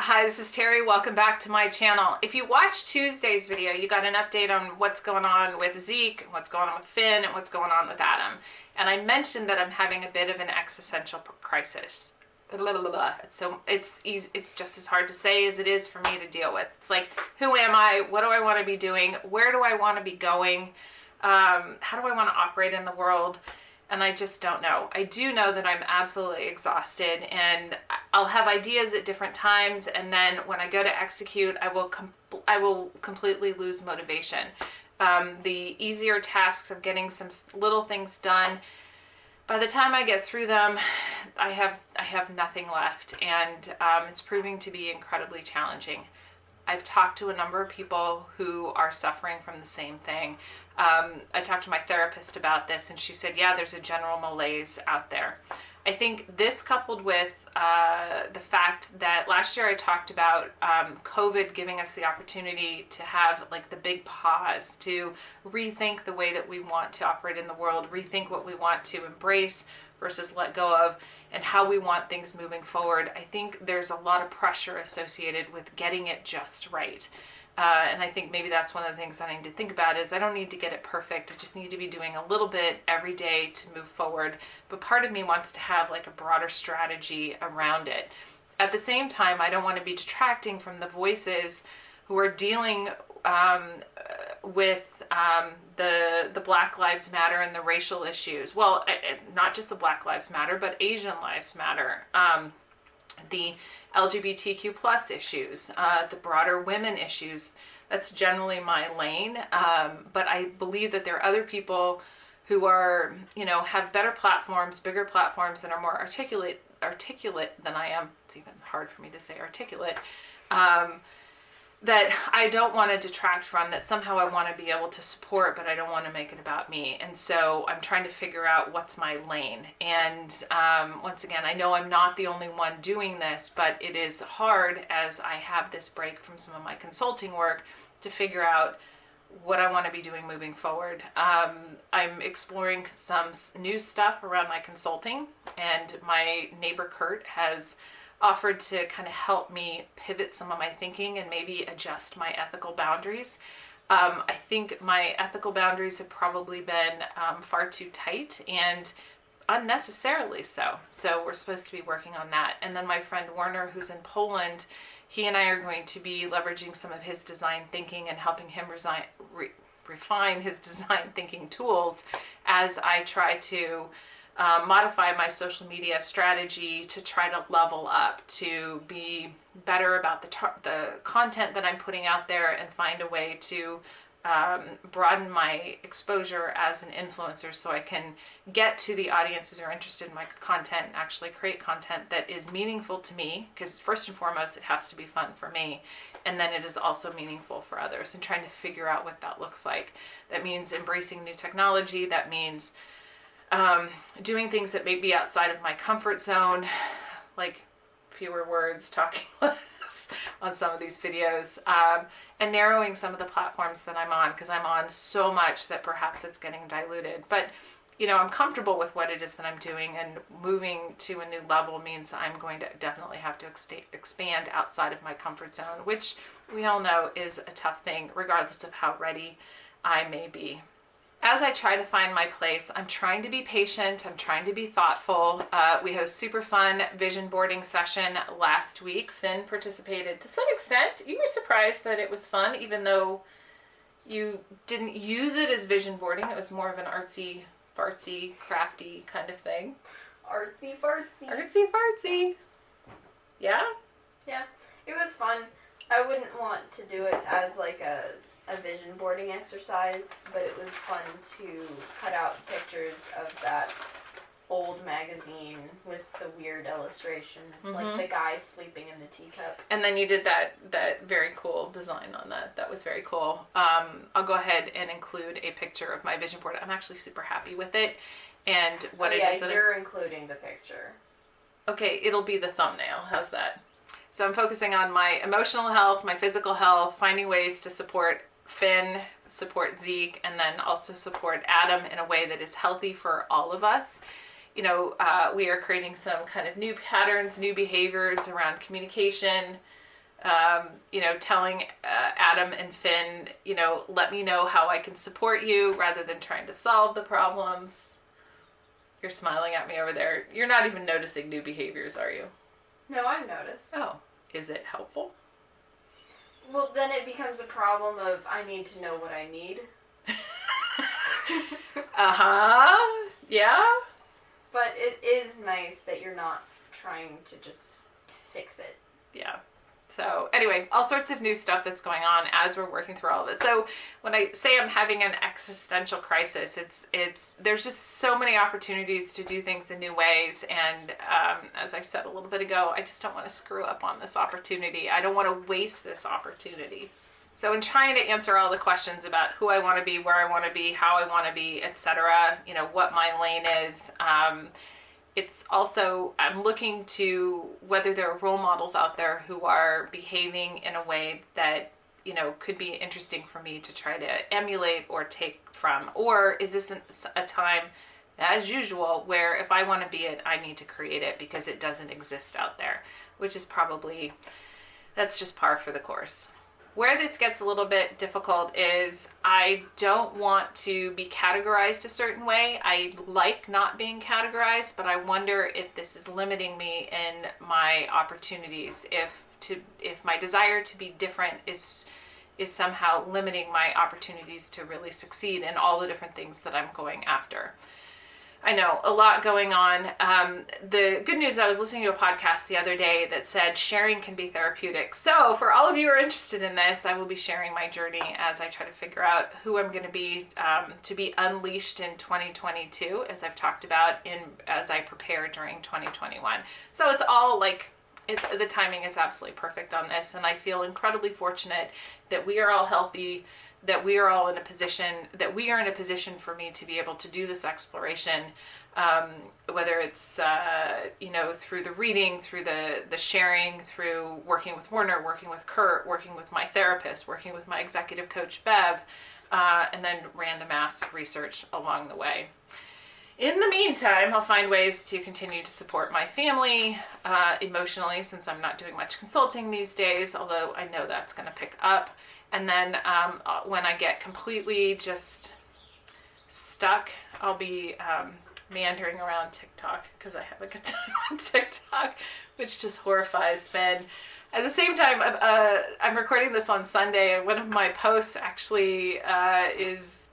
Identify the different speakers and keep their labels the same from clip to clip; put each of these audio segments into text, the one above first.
Speaker 1: Hi, this is Terry. Welcome back to my channel. If you watched Tuesday's video, you got an update on what's going on with Zeke, what's going on with Finn, and what's going on with Adam. And I mentioned that I'm having a bit of an existential crisis. It's just as hard to say as it is for me to deal with. It's like, who am I? What do I want to be doing? Where do I want to be going? How do I want to operate in the world? And I just don't know. I do know that I'm absolutely exhausted, and I'll have ideas at different times, and then when I go to execute, I will completely lose motivation. The easier tasks of getting some little things done, by the time I get through them, I have nothing left, and it's proving to be incredibly challenging. I've talked to a number of people who are suffering from the same thing. I talked to my therapist about this, and she said, yeah, there's a general malaise out there. I think this, coupled with the fact that last year I talked about COVID giving us the opportunity to have like the big pause, to rethink the way that we want to operate in the world, rethink what we want to embrace versus let go of, and how we want things moving forward. I think there's a lot of pressure associated with getting it just right. And I think maybe that's one of the things I need to think about is I don't need to get it perfect. I just need to be doing a little bit every day to move forward. But part of me wants to have like a broader strategy around it. At the same time, I don't want to be detracting from the voices who are dealing with the Black Lives Matter and the racial issues. Well, not just the Black Lives Matter, but Asian Lives Matter. The LGBTQ plus issues, the broader women issues. That's generally my lane. But I believe that there are other people who are, have better platforms, bigger platforms, and are more articulate than I am. It's even hard for me to say articulate. That I don't want to detract from, that somehow I want to be able to support, but I don't want to make it about me. And so I'm trying to figure out what's my lane. And once again, I know I'm not the only one doing this, but it is hard as I have this break from some of my consulting work to figure out what I want to be doing moving forward. I'm exploring some new stuff around my consulting, and my neighbor Kurt has offered to kind of help me pivot some of my thinking and maybe adjust my ethical boundaries. I think my ethical boundaries have probably been far too tight and unnecessarily so. So we're supposed to be working on that. And then my friend Werner, who's in Poland, he and I are going to be leveraging some of his design thinking and helping him refine his design thinking tools as I try to modify my social media strategy to try to level up, to be better about the content that I'm putting out there, and find a way to broaden my exposure as an influencer so I can get to the audiences who are interested in my content and actually create content that is meaningful to me, because first and foremost it has to be fun for me, and then it is also meaningful for others, and trying to figure out what that looks like. That means embracing new technology. That means doing things that may be outside of my comfort zone, like fewer words, talking less on some of these videos, and narrowing some of the platforms that I'm on, because I'm on so much that perhaps it's getting diluted. But, I'm comfortable with what it is that I'm doing, and moving to a new level means I'm going to definitely have to expand outside of my comfort zone, which we all know is a tough thing, regardless of how ready I may be. As I try to find my place, I'm trying to be patient, I'm trying to be thoughtful. We had a super fun vision boarding session last week. Finn participated to some extent. You were surprised that it was fun, even though you didn't use it as vision boarding. It was more of an artsy, fartsy, crafty kind of thing.
Speaker 2: Artsy fartsy.
Speaker 1: Artsy fartsy. Yeah?
Speaker 2: Yeah, it was fun. I wouldn't want to do it as like a vision boarding exercise, but it was fun to cut out pictures of that old magazine with the weird illustrations, like the guy sleeping in the teacup.
Speaker 1: And then you did that very cool design on that. That was very cool. I'll go ahead and include a picture of my vision board. I'm actually super happy with it. And what it is that
Speaker 2: you're including the picture.
Speaker 1: Okay, it'll be the thumbnail. How's that? So I'm focusing on my emotional health, my physical health, finding ways to support Finn, support Zeke, and then also support Adam in a way that is healthy for all of us. We are creating some kind of new patterns, new behaviors around communication, telling Adam and Finn, let me know how I can support you rather than trying to solve the problems. You're smiling at me over there. You're not even noticing new behaviors, are you?
Speaker 2: No, I've noticed.
Speaker 1: Oh, is it helpful?
Speaker 2: Well, then it becomes a problem of I need to know what I need.
Speaker 1: Uh-huh. Yeah.
Speaker 2: But it is nice that you're not trying to just fix it.
Speaker 1: Yeah. So anyway, all sorts of new stuff that's going on as we're working through all of it. So when I say I'm having an existential crisis, it's there's just so many opportunities to do things in new ways. And as I said a little bit ago, I just don't want to screw up on this opportunity. I don't want to waste this opportunity. So in trying to answer all the questions about who I want to be, where I want to be, how I want to be, etc., what my lane is, it's also, I'm looking to whether there are role models out there who are behaving in a way that, could be interesting for me to try to emulate or take from. Or is this a time, as usual, where if I want to be it, I need to create it because it doesn't exist out there, which is probably, that's just par for the course. Where this gets a little bit difficult is I don't want to be categorized a certain way. I like not being categorized, but I wonder if this is limiting me in my opportunities. If my desire to be different is somehow limiting my opportunities to really succeed in all the different things that I'm going after. I know, a lot going on. The good news, I was listening to a podcast the other day that said sharing can be therapeutic. So for all of you who are interested in this, I will be sharing my journey as I try to figure out who I'm going to be unleashed in 2022, as I've talked about as I prepare during 2021. So it's all the timing is absolutely perfect on this. And I feel incredibly fortunate that we are all healthy, that we are all in a position, for me to be able to do this exploration, whether it's, through the reading, through the sharing, through working with Werner, working with Kurt, working with my therapist, working with my executive coach, Bev, and then random ass research along the way. In the meantime, I'll find ways to continue to support my family emotionally, since I'm not doing much consulting these days, although I know that's going to pick up. And then when I get completely just stuck, I'll be meandering around TikTok because I have a good time on TikTok, which just horrifies Finn. At the same time, I'm recording this on Sunday, and one of my posts actually is,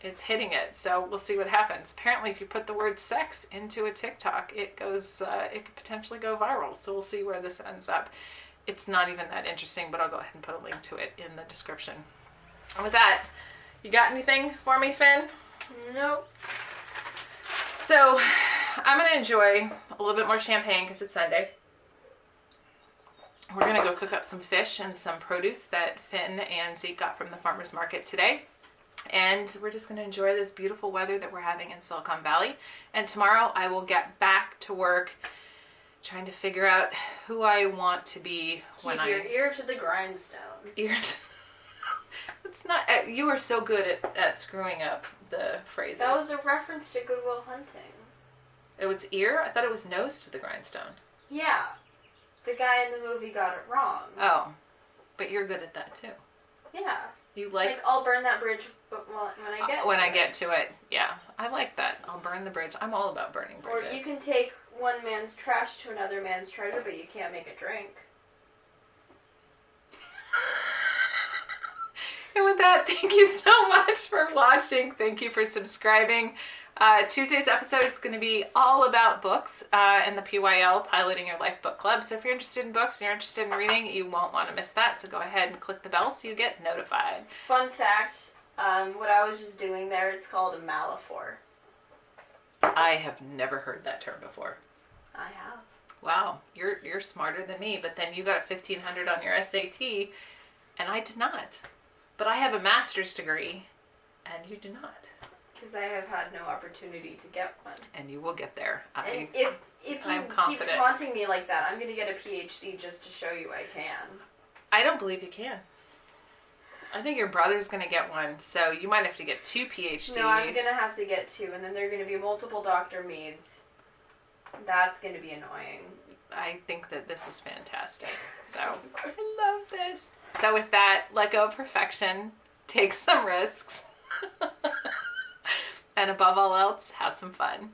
Speaker 1: it's hitting it. So we'll see what happens. Apparently, if you put the word sex into a TikTok, it could potentially go viral. So we'll see where this ends up. It's not even that interesting, but I'll go ahead and put a link to it in the description. And with that, you got anything for me, Finn?
Speaker 2: Nope.
Speaker 1: So I'm going to enjoy a little bit more champagne because it's Sunday. We're going to go cook up some fish and some produce that Finn and Zeke got from the farmer's market today. And we're just going to enjoy this beautiful weather that we're having in Silicon Valley. And tomorrow I will get back to work trying to figure out who I want to be when I...
Speaker 2: Keep your ear to the grindstone.
Speaker 1: It's not... You are so good at screwing up the phrases.
Speaker 2: That was a reference to Good Will Hunting.
Speaker 1: It was ear? I thought it was nose to the grindstone.
Speaker 2: Yeah. The guy in the movie got it wrong.
Speaker 1: Oh. But you're good at that too.
Speaker 2: Yeah.
Speaker 1: You
Speaker 2: like I'll burn that bridge but when I get
Speaker 1: to it. Yeah. I like that. I'll burn the bridge. I'm all about burning bridges.
Speaker 2: Or you can take one man's trash to another man's treasure, but you can't make a drink.
Speaker 1: And with that, thank you so much for watching. Thank you for subscribing. Tuesday's episode is going to be all about books and the PYL, Piloting Your Life Book Club. So if you're interested in books and you're interested in reading, you won't want to miss that. So go ahead and click the bell so you get notified.
Speaker 2: Fun fact, what I was just doing there, it's called a malaphor.
Speaker 1: I have never heard that term before.
Speaker 2: I have.
Speaker 1: Wow, you're smarter than me, but then you got a 1500 on your SAT, and I did not. But I have a master's degree, and you do not. Because
Speaker 2: I have had no opportunity to get one.
Speaker 1: And you will get there.
Speaker 2: And if you keep taunting me like that, I'm going to get a PhD just to show you I can.
Speaker 1: I don't believe you can. I think your brother's going to get one, so you might have to get 2 PhDs.
Speaker 2: No, I'm going to have to get 2, and then there are going to be multiple Dr. Meads. That's going to be annoying.
Speaker 1: I think that this is fantastic. So I love this. So with that, let go of perfection, take some risks, and above all else, have some fun.